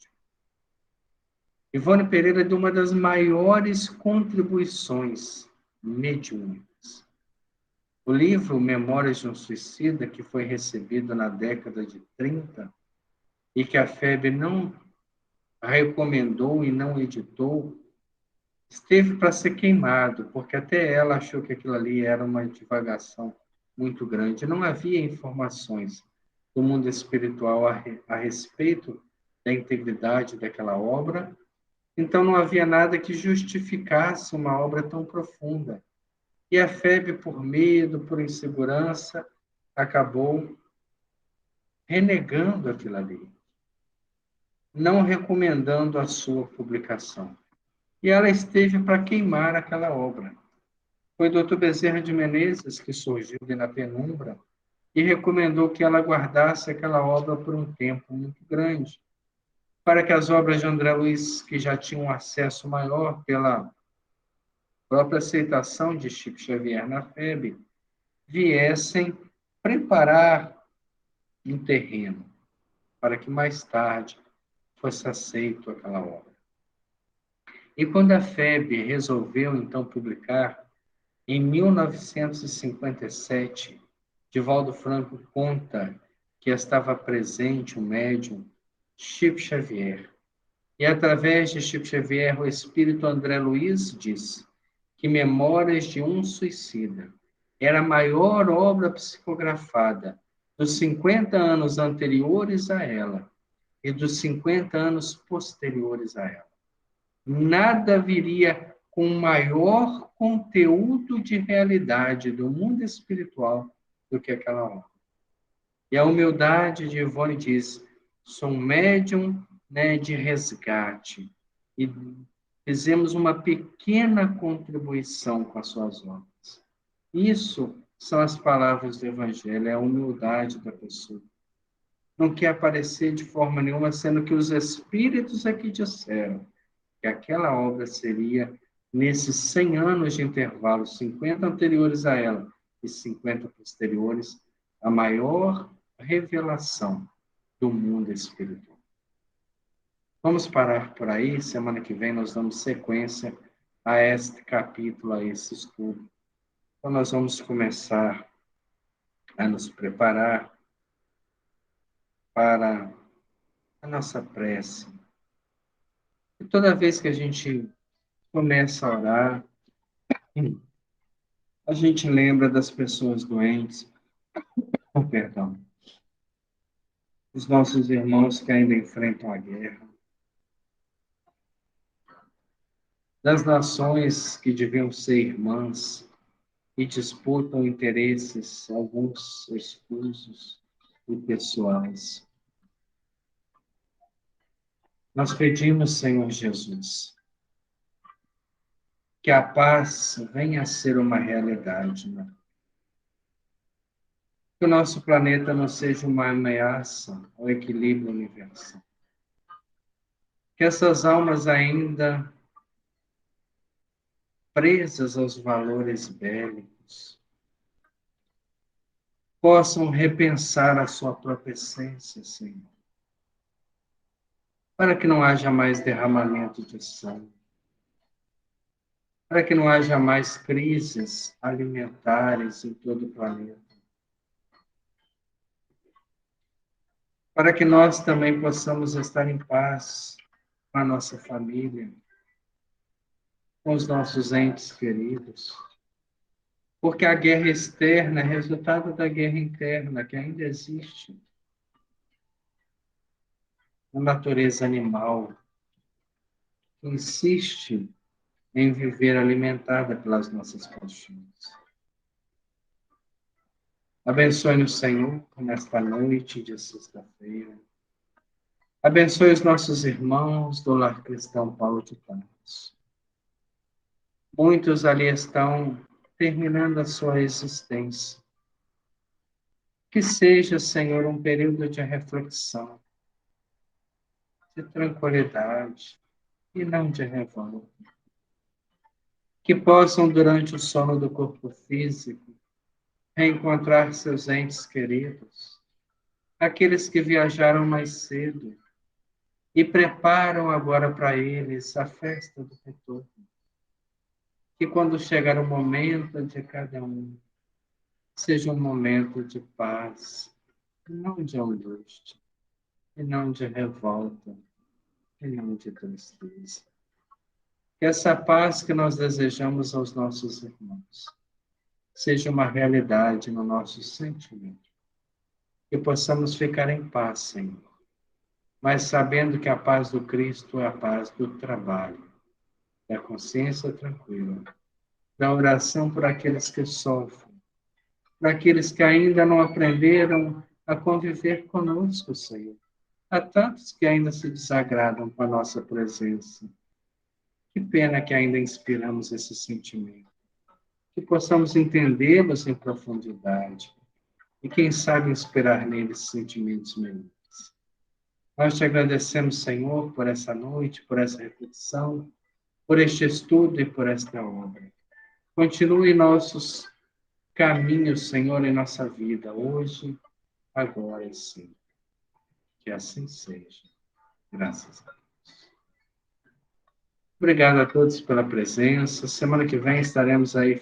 Ivone Pereira deu uma das maiores contribuições mediúnicas. O livro Memórias de um Suicida, que foi recebido na década de 30 e que a FEB não recomendou e não editou, esteve para ser queimado, porque até ela achou que aquilo ali era uma divagação muito grande. Não havia informações do mundo espiritual a respeito da integridade daquela obra, então não havia nada que justificasse uma obra tão profunda. E a FEB, por medo, por insegurança, acabou renegando aquilo ali, não recomendando a sua publicação. E ela esteve para queimar aquela obra. Foi o Dr. Bezerra de Menezes que surgiu ali na penumbra e recomendou que ela guardasse aquela obra por um tempo muito grande, para que as obras de André Luiz, que já tinham acesso maior pela própria aceitação de Chico Xavier na FEB, viessem preparar um terreno para que mais tarde fosse aceito aquela obra. E quando a FEB resolveu, então, publicar, em 1957, Divaldo Franco conta que estava presente um médium Chico Xavier. E através de Chico Xavier, o espírito André Luiz disse que Memórias de um Suicida era a maior obra psicografada dos 50 anos anteriores a ela e dos 50 anos posteriores a ela. Nada viria com maior conteúdo de realidade do mundo espiritual do que aquela obra. E a humildade de Ivone diz: sou um médium, né, de resgate. E fizemos uma pequena contribuição com as suas obras. Isso são as palavras do Evangelho, é a humildade da pessoa. Não quer aparecer de forma nenhuma, sendo que os Espíritos aqui disseram que aquela obra seria, nesses 100 anos de intervalo, 50 anteriores a ela e 50 posteriores, a maior revelação do mundo espiritual. Vamos parar por aí. Semana que vem nós damos sequência a este capítulo, a esse estudo. Então nós vamos começar a nos preparar para a nossa prece. E toda vez que a gente começa a orar, a gente lembra das pessoas doentes, perdão, dos nossos irmãos que ainda enfrentam a guerra, das nações que deviam ser irmãs e disputam interesses, alguns escusos e pessoais. Nós pedimos, Senhor Jesus, que a paz venha a ser uma realidade, né? Que o nosso planeta não seja uma ameaça ao equilíbrio universal. Que essas almas ainda presas aos valores bélicos possam repensar a sua própria essência, Senhor. Para que não haja mais derramamento de sangue. Para que não haja mais crises alimentares em todo o planeta. Para que nós também possamos estar em paz com a nossa família, com os nossos entes queridos. Porque a guerra externa é resultado da guerra interna, que ainda existe. A natureza animal que insiste em viver alimentada pelas nossas paixões. Abençoe-nos, Senhor, nesta noite de sexta-feira. Abençoe os nossos irmãos do Lar Cristão Paulo de Tarso. Muitos ali estão terminando a sua existência. Que seja, Senhor, um período de reflexão, de tranquilidade e não de revolta. Que possam, durante o sono do corpo físico, reencontrar seus entes queridos, aqueles que viajaram mais cedo e preparam agora para eles a festa do retorno. Que quando chegar o momento de cada um, seja um momento de paz, não de angústia, e não de revolta, e não de tristeza. Que essa paz que nós desejamos aos nossos irmãos seja uma realidade no nosso sentimento. Que possamos ficar em paz, Senhor, mas sabendo que a paz do Cristo é a paz do trabalho, da consciência tranquila, da oração por aqueles que sofrem, por aqueles que ainda não aprenderam a conviver conosco, Senhor. Há tantos que ainda se desagradam com a nossa presença. Que pena que ainda inspiramos esse sentimento. Que possamos entendê-los em profundidade e, quem sabe, inspirar neles sentimentos melhores. Nós te agradecemos, Senhor, por essa noite, por essa reflexão, por este estudo e por esta obra. Continue nossos caminhos, Senhor, em nossa vida, hoje, agora e sempre. Que assim seja. Graças a Deus. Obrigado a todos pela presença. Semana que vem estaremos aí